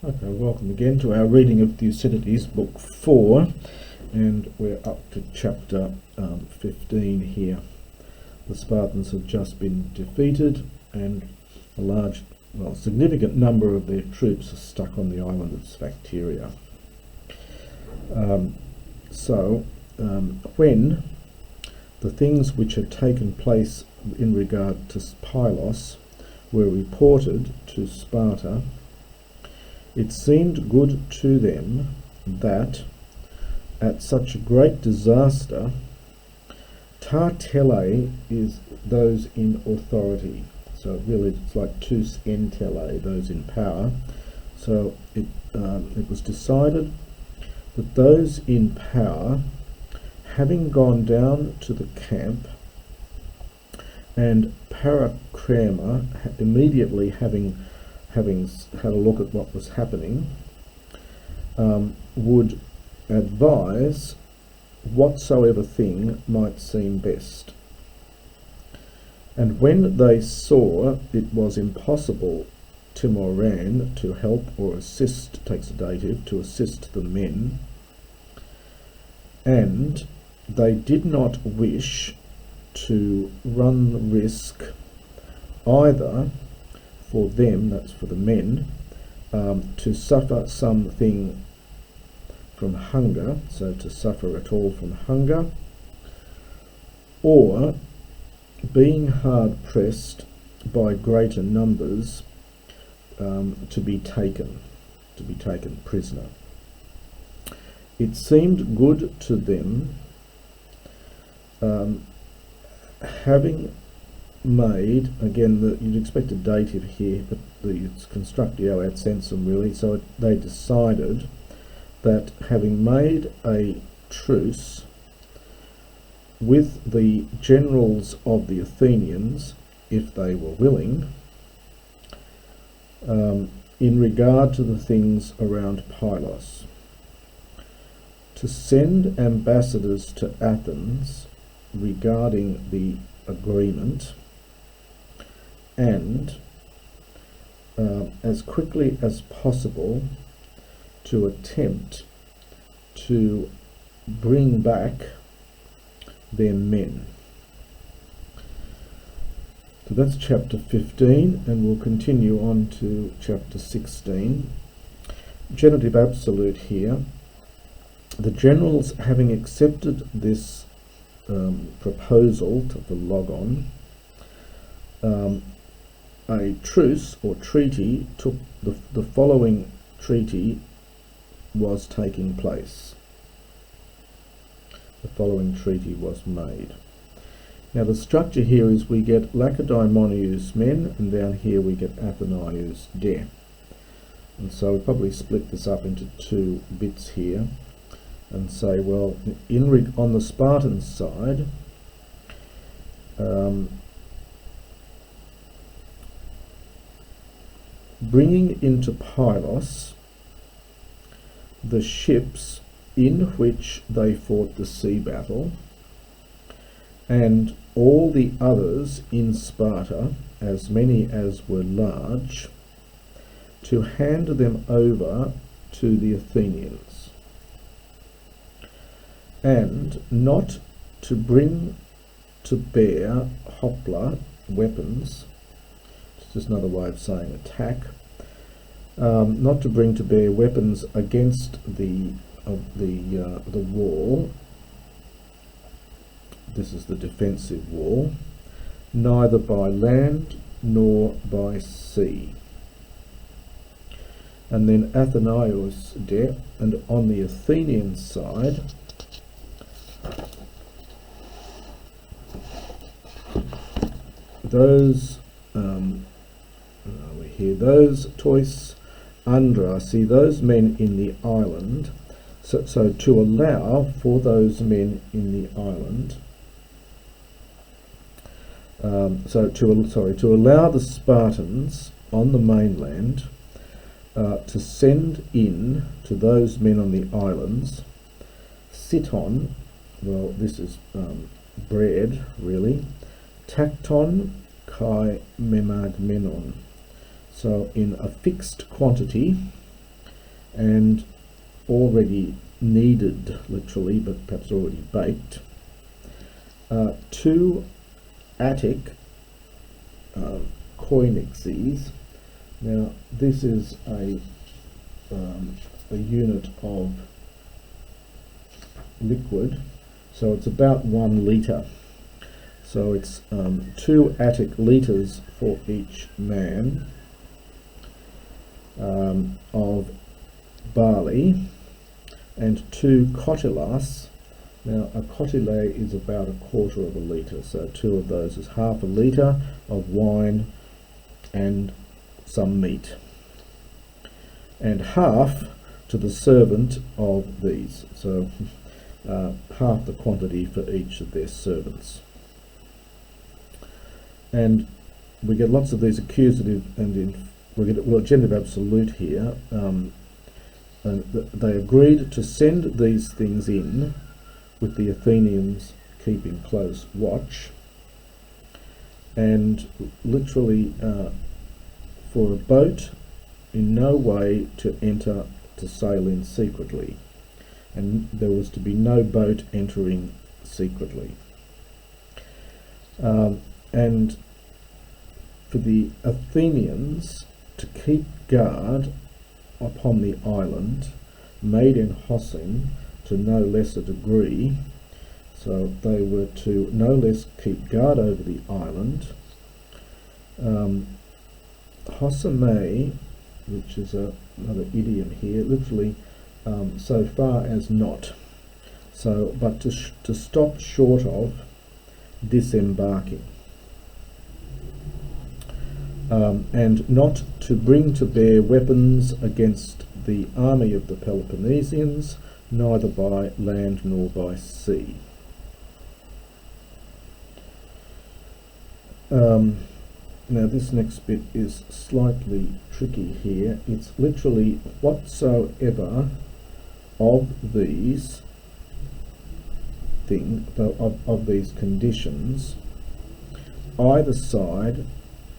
Okay, welcome again to our reading of Thucydides, book 4, and we're up to chapter 15 here. The Spartans have just been defeated, and a significant number of their troops are stuck on the island of Sphakteria. When the things which had taken place in regard to Pylos were reported to Sparta, it seemed good to them that at such a great disaster, tartelle is those in authority. So really it's like truce entelle, those in power. So it was decided that those in power, having gone down to the camp, and Parakrama immediately having had a look at what was happening, would advise whatsoever thing might seem best. And when they saw it was impossible Timoran to help or assist, takes a dative, to assist the men, and they did not wish to run the risk either for them, that's for the men, to suffer something from hunger, so to suffer at all from hunger, or being hard pressed by greater numbers, to be taken prisoner. It seemed good to them, having made, again, you'd expect a dative here, but it's constructio ad sensum really, so they decided that having made a truce with the generals of the Athenians, if they were willing, in regard to the things around Pylos, to send ambassadors to Athens regarding the agreement, and as quickly as possible to attempt to bring back their men. So that's chapter 15, and we'll continue on to chapter 16. Genitive absolute here. The generals, having accepted this proposal to the logon, a truce or treaty took the following treaty was taking place. The following treaty was made. Now the structure here is we get Lacedaemonius men, and down here we get Athenius de. And so we probably split this up into two bits here and say, well, on the Spartan side, bringing into Pylos the ships in which they fought the sea battle, and all the others in Sparta, as many as were large, to hand them over to the Athenians, and not to bring to bear hopla, weapons, it's just another way of saying attack, not to bring to bear weapons against the wall. This is the defensive wall, neither by land nor by sea. And then Athenius de, and on the Athenian side, those those tois andra, see those men in the island, so to allow for those men in the island, to allow the Spartans on the mainland to send in to those men on the islands siton, well this is bread really, tacton kai memagmenon, so in a fixed quantity and already kneaded, literally, but perhaps already baked, 2 Attic koinixes. Now this is a unit of liquid, so it's about 1 litre. So it's 2 Attic litres for each man of barley, and 2 cotylas. Now a cotyle is about 1/4 of a litre, so 2 of those is 1/2 a litre of wine and some meat, and 1/2 to the servant of these, so 1/2 the quantity for each of their servants. And we get lots of these accusative and we get genitive absolute here. And they agreed to send these things in, with the Athenians keeping close watch, and literally for a boat in no way to enter to sail in secretly, and there was to be no boat entering secretly. And for the Athenians to keep guard upon the island, made in Hossin to no less a degree, so they were to no less keep guard over the island. Hossame, which is another idiom here, literally so far as not, so but to stop short of disembarking, and not to bring to bear weapons against the army of the Peloponnesians, neither by land nor by sea. Now this next bit is slightly tricky here. It's literally whatsoever of these of these conditions either side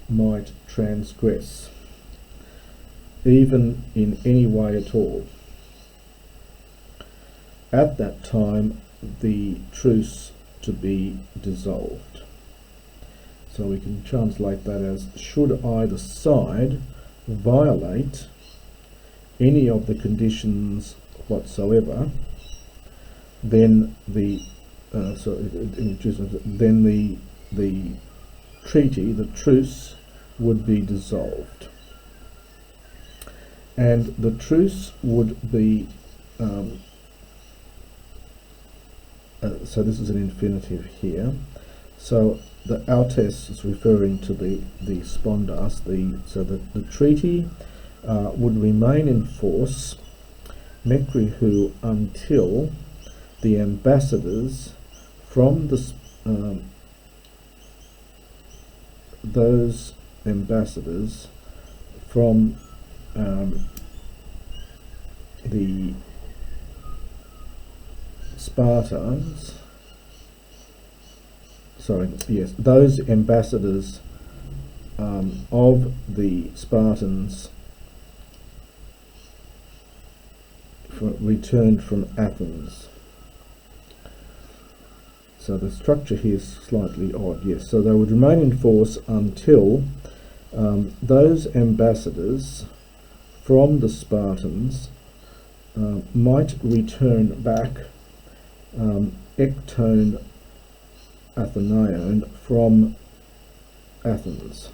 might transgress, even in any way at all. At that time, the truce to be dissolved. So we can translate that as, should either side violate any of the conditions whatsoever, then the treaty, the truce, would be dissolved, and the truce would be so this is an infinitive here. So the autes is referring to the spondas. So the treaty would remain in force, mekrihu, until the ambassadors from those ambassadors from the Spartans, those ambassadors of the Spartans returned from Athens. So the structure here is slightly odd, yes. So they would remain in force until those ambassadors from the Spartans might return back ekton Athenaion from Athens.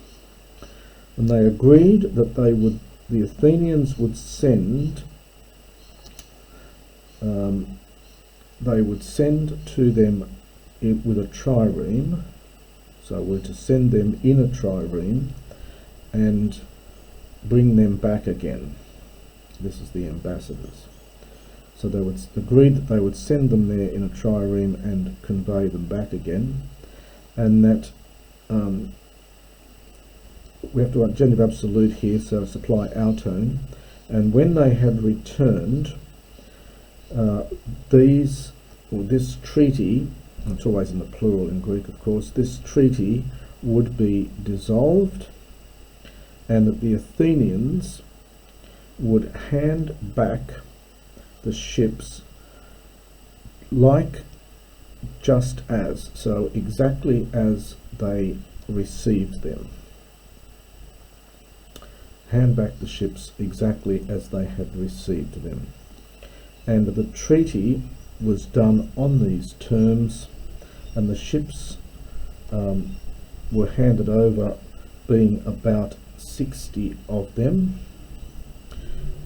And they agreed that the Athenians would send to them with a trireme, so we're to send them in a trireme and bring them back again. This is the ambassadors. So they would agree that they would send them there in a trireme and convey them back again, and that we have to write genitive absolute here, so supply auton, and when they had returned, this treaty, it's always in the plural in Greek of course, this treaty would be dissolved, and that the Athenians would hand back the ships just as, so exactly as they received them. Hand back the ships exactly as they had received them. And the treaty was done on these terms, and the ships were handed over, being about 60 of them,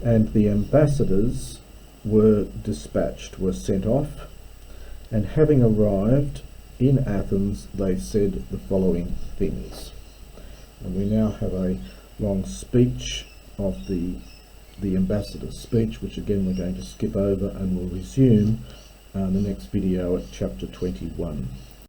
and the ambassadors were dispatched, were sent off, and having arrived in Athens, they said the following things. And we now have a long speech of the ambassador's speech, which again we're going to skip over and we'll resume the next video at chapter 21.